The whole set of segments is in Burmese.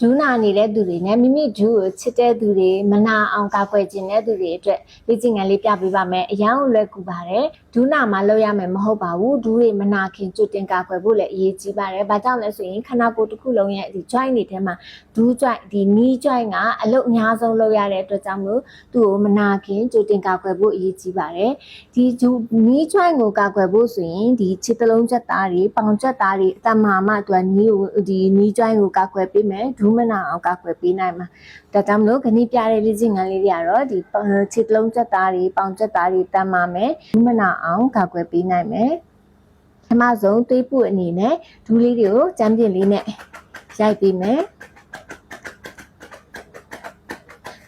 ဒူးနာနေတဲ့သူတွေနဲ့မိမိဒူးကိုချစ်တဲ့သူတွေမနာအောင်ကာကွယ်ခြင်းတဲ့သူတွေအတွက်လေ့ကျင့်ခန်းလေးပြပေးပါမယ်အရန်ကိုလွယ်ကူပါတယ်ဒူးနာမှာလောက်ရမယ်မဟုတ်ပါဘူးဒူးတွေမနာခင်ကြိုတင်ကာကွယ်ဖို့လည်းအရေးကြီးပါတယ်ဘာကြောင့်လဲဆိုရင်ခန္ဓာကိုယ်တစ်ခုလုံးရဲ့ဒီ joint တွေထဲမှာဒူး joint ဒီ knee joint ကအလုပ်အများဆုံးလုပ်ရတဲ့အတွက်ကြောင့်မို့သူ့ကိုမနာခင်ကြိုတင်ကာကွယ်ဖို့အရေးကြီးပါတယ်ဒီ knee joint ကိုကာကွယ်ဖို့ဆိုရင်ဒီခြေသလုံးချက်သားတွေပေါင်ချက်သားတွေအတမာမှသူက knee ကိုဒီ knee joint ကိုကာကွယ်ပေးမယ်ဒူးမနာအောင်ကာကွယ်ပေးနိုင်မှာဒါကြောင့်မလို့ခဏပြတဲ့လေ့ကျင့်ခန်းလေးတွေကတော့ဒီခြေသလုံးချက်သားတွေပေါင်ချက်သားတွေတန်မာမယ်ဒူးမနာအောင်ကာကွယ်ပေးနိုင်မယ်ပထမဆုံးသွေးပုတ်အနေနဲ့ဒူးလေးတွေကိုကြမ်းပြင်လေးနဲ့ရိုက်ပေးမယ်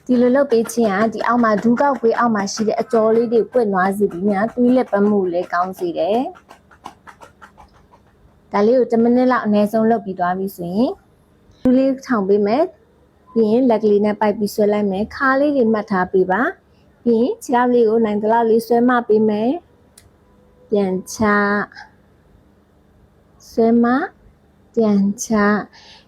ဒီလိုလုပ်ပေးခြင်းကဒီအောက်မှာဒူးကောက်ကွေးအောက်မှာရှိတဲ့အကြောလေးတွေပွင့်သွားစေပြီးများသွေးလက်ပတ်မှုလည်းကောင်းစေတယ်ဒါလေးကို10မိနစ်လောက်အနည်းဆုံးလုပ်ပြီးသွားပြီဆိုရင်ဒူးလေးထောင်ပေးမယ်ပြီးရင်လက်ကလေးနဲ့ပိုက်ပြီးဆွဲလိုက်မယ်ခါလေးတွေမှတ်ထားပေးပါပြီးရင်ခြေထောက်လေးကိုနိုင်သလောက်လေးဆွဲမပေးမယ်ပြန်ချဆွဲမပြန်ချ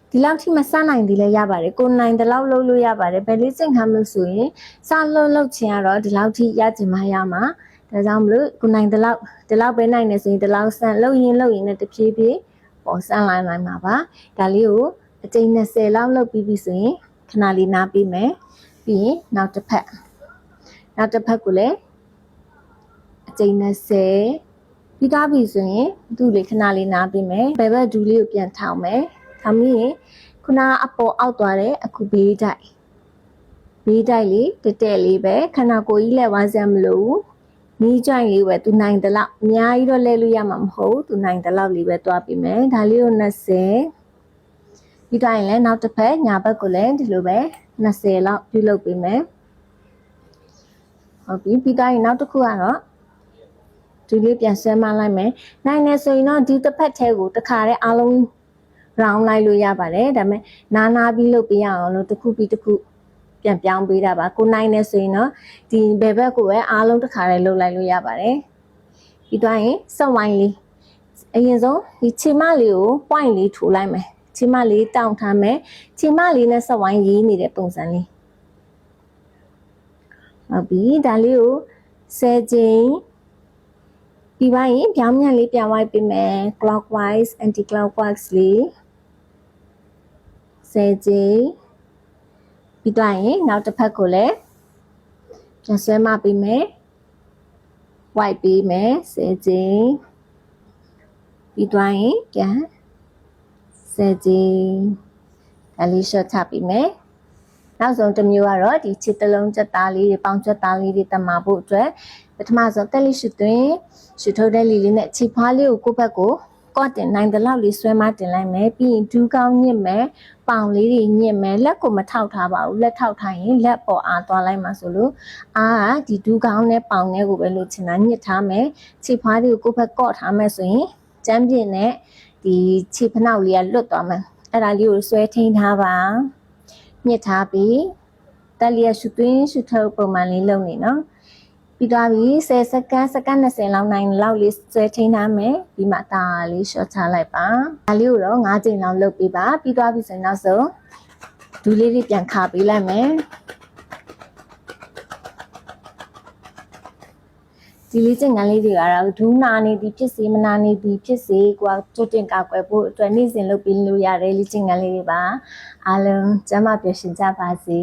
ဒီလောက်ထိမစနိုင်သေးလဲရပါတယ်ကိုနိုင်တလောက်လုပ်လို့ရပါတယ်ဘယ်လေးစင်ခမ်းလို့ဆိုရင်စလုပ်ခြင်းကတော့ဒီလောက်ထိရကျင်မှရမှာဒါကြောင့်မလို့ကိုနိုင်တလောက်ဒီလောက်ပဲနိုင်နေဆိုရင်ဒီလောက်ဆန်လုပ်ရင်နဲ့တဖြည်းဖြည်းပေါ်ဆန်လိုက်နိုင်မှာပါဒါလေးကိုအကြိမ်20လောက်လုပ်ပြီးပြီဆိုရင်ခဏလေးနားပေးမယ်ပြီးရင်နောက်တစ်ဖက်ကိုလည်းအကြိမ်20ပြီးသားပြီဆိုရင်သူ့လေးခဏလေးနားပေးမယ်ဘယ်ဘက်ဒူးလေးကိုပြန်ထောင်မယ်ထောင်ပြီးရင်ခုနအပေါ်အောက်သွားတဲ့အခုဘေးတိုက်လေးတက်လေးပဲခန္ဓာကိုယ်ကြီးလဲဝါစမ်းမလို့နီးကြိုင်လေးပဲသူနိုင်တယ်လောက်အများကြီးတော့လဲလို့ရမှာမဟုတ်သူနိုင်တယ်လောက်လေးပဲတွားပေးမယ်ဒါလေးကို20ပြီးတိုင်းလည်းနောက်တစ်ဖက်ညာဘက်ကိုလည်းဒီလိုပဲ20လောက်ပြုလုပ်ပေးမယ်ဟုတ်ပြီပြီးတိုင်းနောက်တစ်ခုကတော့ဒီလေးပြန်ဆွဲမလိုက်မယ်နိုင်နေဆိုရင်တော့ဒီတစ်ဖက်ထဲကိုတစ်ခါတည်းအားလုံး round လိုက်လို့ရပါတယ်ဒါပေမဲ့နားပြီးလုပ်ပေးရအောင်လို့တစ်ခုပြီးတစ်ခုပြန်ပြောင်းပေးတာပါကိုနိုင်နေဆိုရင်တော့ဒီဘယ်ဘက်ကိုပဲအားလုံးတစ်ခါတည်းလုပ်လိုက်လို့ရပါတယ်ပြီးတော့ရင်စက်ဝိုင်းလေးအရင်ဆုံးဒီခြေမလေးကို point လေးထိုးလိုက်မယ်ခြေမလေးတောင့်ထားမယ်ခြေမလေးနဲ့စက်ဝိုင်းရေးနေတဲ့ပုံစံလေးဟုတ်ပြီဒါလေးကို10ကြိမ်ပြီးပါရင်ပြောင်းမြန်လေးပြန်ဝိုက်ပေးမယ် clockwise anti clockwise လေး10ကြိမ်ပြီးတော့ရင်နောက်တစ်ဖက်ကိုလည်းပြန်ဆွဲမပေးမယ်ဝိုက်ပေးမယ်10ကြိမ်ပြီးတော့ရင်ပြန်10ကြိမ်ဒါလေး short ချပေးမယ်နောက်ဆုံးတစ်မျိုးကတော့ဒီခြေတလုံးချက်သားလေးတွေပေါင်ချက်သားလေးတွေတမဖို့အတွက်ပထမဆုံးတက်လေးရှုသွင်းရှုထုတ်တဲ့လေးနဲ့ခြေဖွားလေးကိုကိုယ့်ဘက်ကိုကော့တင်နိုင်တဲ့လောက်လေးဆွဲမတင်လိုက်မယ်ပြီးရင်ဒူးကောင်းညစ်မယ်ပေါင်လေးတွေညစ်မယ်လက်ကိုမထောက်ထားပါဘူးလက်ထောက်ထားရင်လက်ပေါ်အားသွားလိုက်မှာဆိုလို့အားကဒီဒူးကောင်းနဲ့ပေါင်နဲ့ကိုပဲလို့ချင်တာညစ်ထားမယ်ခြေဖွားလေးကိုကိုယ့်ဘက်ကော့ထားမယ်ဆိုရင်ကျမ်းပြင်းနဲ့ဒီခြေဖနှောက်လေးကလွတ်သွားမယ်အဲ့ဒါလေးကိုဆွဲထိန်းထားပါညစ်ထားပြီးတက်လျက်ရှုသွင်းရှုထုတ်ပုံမှန်လေးလုပ်နေနော်ပြီးသွားပြီ10စက္ကန့်20လောက်နိုင်လောက်လေးဆွဲထိန်းထားမယ်ပြီးမှတာလေး short ချလိုက်ပါဒါလေးကိုတော့5ကြိမ်လောက်လုပ်ပေးပါပြီးသွားပြီဆိုရင်နောက်ဆုံးဒူးလေးတွေပြန်ခါပေးလိုက်မယ်ဒီလေးကျင်ကန်းလေးတွေကတော့ဒူးနာနေသည်ဖြစ်စေမနာနေသည်ဖြစ်စေကိုကကြိုတင်ကာကွယ်ဖို့အတွက်နေ့စဉ်လုပ်ပေးလို့ရတဲ့လေးကျင်ကန်းလေးတွေပါအားလုံးကျန်းမာပျော်ရွှင်ကြပါစေ